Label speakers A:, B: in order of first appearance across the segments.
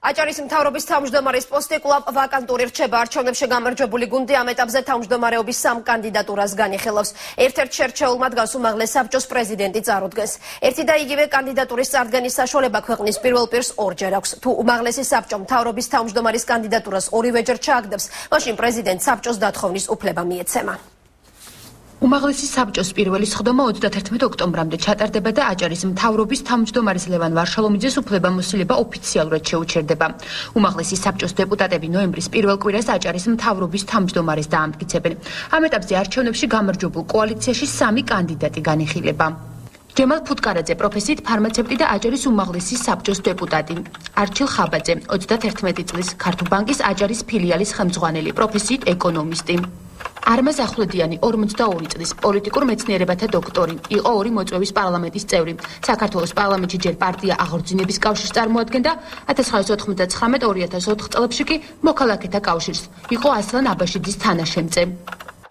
A: აჭარის მთავრობის თავმჯდომარის პოსტი კვლავ ვაკანტური რჩება. არჩევნებში გამარჯვებული გუნდი ამ ეტაპზე თავმჯდომარეობის 3 კანდიდატურას განიხილავს. ერთ-ერთ შერჩეულ მათგანს უმაღლეს საბჭოს პრეზიდენტი წარუდგენს. ერთი და იგივე კანდიდატურის წარდგენის საშუალება ქვეყნის პირველ პირს ორჯერ აქვს. თუ უმაღლესი საბჭო მთავრობის თავმჯდომარის კანდიდატურას ორივეჯერ ჩააგდებს, მაშინ პრეზიდენტს საბჭოს დათხოვნის უფლება მიეცემა.
B: უმაღლესი საბჭოს პირველი სხდომა 31 ოქტომბრამდე ჩატარდება და აჭარის მთავრობის თავმჯდომარის ლევან ვარშალომიძეს უფლებამოსილება ოფიციალურად შეუჩერდება. უმაღლესი საბჭოს დეპუტატები ნოემბრის პირველ კვირას აჭარის მთავრობის თავმჯდომარეს დაამტკიცებენ. ამ ეტაპზე არჩევნებში გამარჯვებულ კოალიციაში 3 კანდიდატი განიხილება. ჯემალ ფუტკარაძე პროფესიით ფარმაცევტი და აჭარის უმაღლესი საბჭოს დეპუტატი. არჩილ ხაბაძე 31 წლის ქართულ ბანკის აჭარის ფილიალის ხელმძღვანელი, პროფესიით ეკონომისტი. არმაზ ახვლედიანი 42 წლის პოლიტიკურ მეცნიერებათა დოქტორი, იყო 2 მოწვევის პარლამენტის წევრი. საქართველოს პარლამენტში ჯერ პარტია აღორძინების კავშირს წარმოადგენდა, 1999-2004 წლებში კი მოქალაქეთა კავშირს. იყო ასლან აბაშიძის თანაშემწე.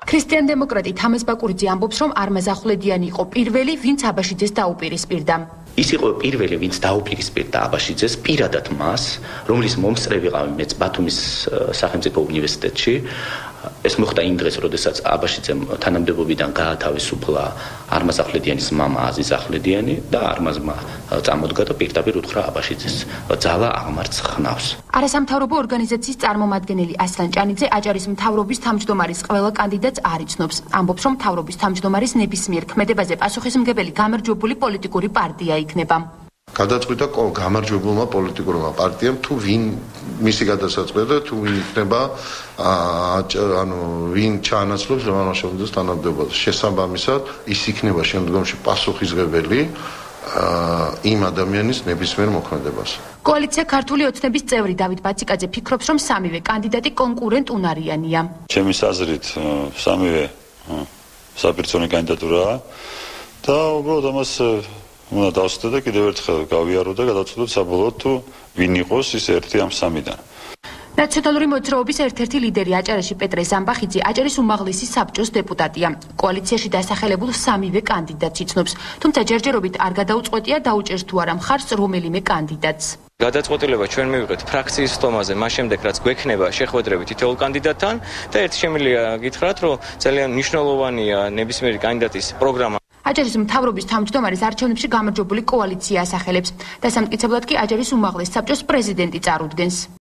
B: ქრისტიან დემოკრატი თამაზ ბაკურიძე ამბობს, რომ არმაზ ახვლედიანი იყო პირველი, ვინც აბაშიძეს დაუპირისპირდა.
C: ის იყო პირველი, ვინც დაუპირისპირდა აბაშიძეს პირადად მას, რომლის მომსწრე ვიყავი მეც ბათუმის სახელმწიფო უნივერსიტეტში. ეს მოხდა იმ დღეს, როდესაც აბაშიძემ თანამდებობიდან გაათავისუფლა არმაზ ახვლედიანის მამა აზიზ ახვლედიანი და არმაზმა წამოდგა და პირდაპირ უთხრა აბაშიძეს ძალა აღმართ ხნავს.
B: არასამთავრობო ორგანიზაციის წარმომადგენელი ასლან ჭანიძე აჭარის მთავრობის თავმჯდომარის ყველა კანდიდატს არ იცნობს. ამბობს, რომ მთავრობის თავმჯდომარის ნებისმიერ ქმედებაზე პასუხისმგებელი გამარჯვებული პოლიტიკური პარტია იქნება.
D: გადაწყვიტა გამარჯვებულმა პოლიტიკურმა პარტიამ თუ ვინ მისი გადასაწყვეტა თუ ვინ იქნება ვინ ჩაანაცვლებს ლევან ვარშალომიძეს თანამდებობას. შესაბამისად ის იქნება შემდგომში პასუხისმგებელი იმ ადამიანის ნებისმიერ მოქმედებას.
B: კოალიცია ქართული ოცნების წევრი დავით ბაციკაძე ფიქრობს, რომ სამივე კანდიდატი კონკურენტ უნარიანია.
E: ჩემი აზრით სამივე საპირწონე კანდიდატურაა და უბრალოდ ამას უნდა დავსწრე და კიდევ ერთხელ გავიარო და გადავწყვეტოთ საბოლოოდ თუ ვინ იყოს ის ერთი ამ 3-დან.
B: ნაციონალური მოძრაობის ერთ-ერთი ლიდერი აჭარაში პეტრე ზამბახიძე აჭარის უმაღლესი საბჭოს დეპუტატია. კოალიციაში დასახელებულ სამივე კანდიდატს იცნობს, თუმცა ჯერჯერობით არ გადაუწყვეტია დაუჭერს თუ არა მხარს რომელიმე კანდიდატს.
F: გადაწყვეტილება ჩვენ მივიღეთ ფრაქციის სტომაზე, მას შემდეგ რაც გვექნება შეხვედრები თითოეულ კანდიდატთან და ერთ შემიძლია გითხრათ, რომ ძალიან მნიშვნელოვანია ნებისმიერი კანდიდატის პროგრამა.
B: აჭარის მთავრობის თავმჯდომარის არჩევნებში გამარჯვებული კოალიცია ასახელებს. დასამტკიცებლად კი აჭარის უმაღლეს საბჭოს პრეზიდენტი წარუდგენს.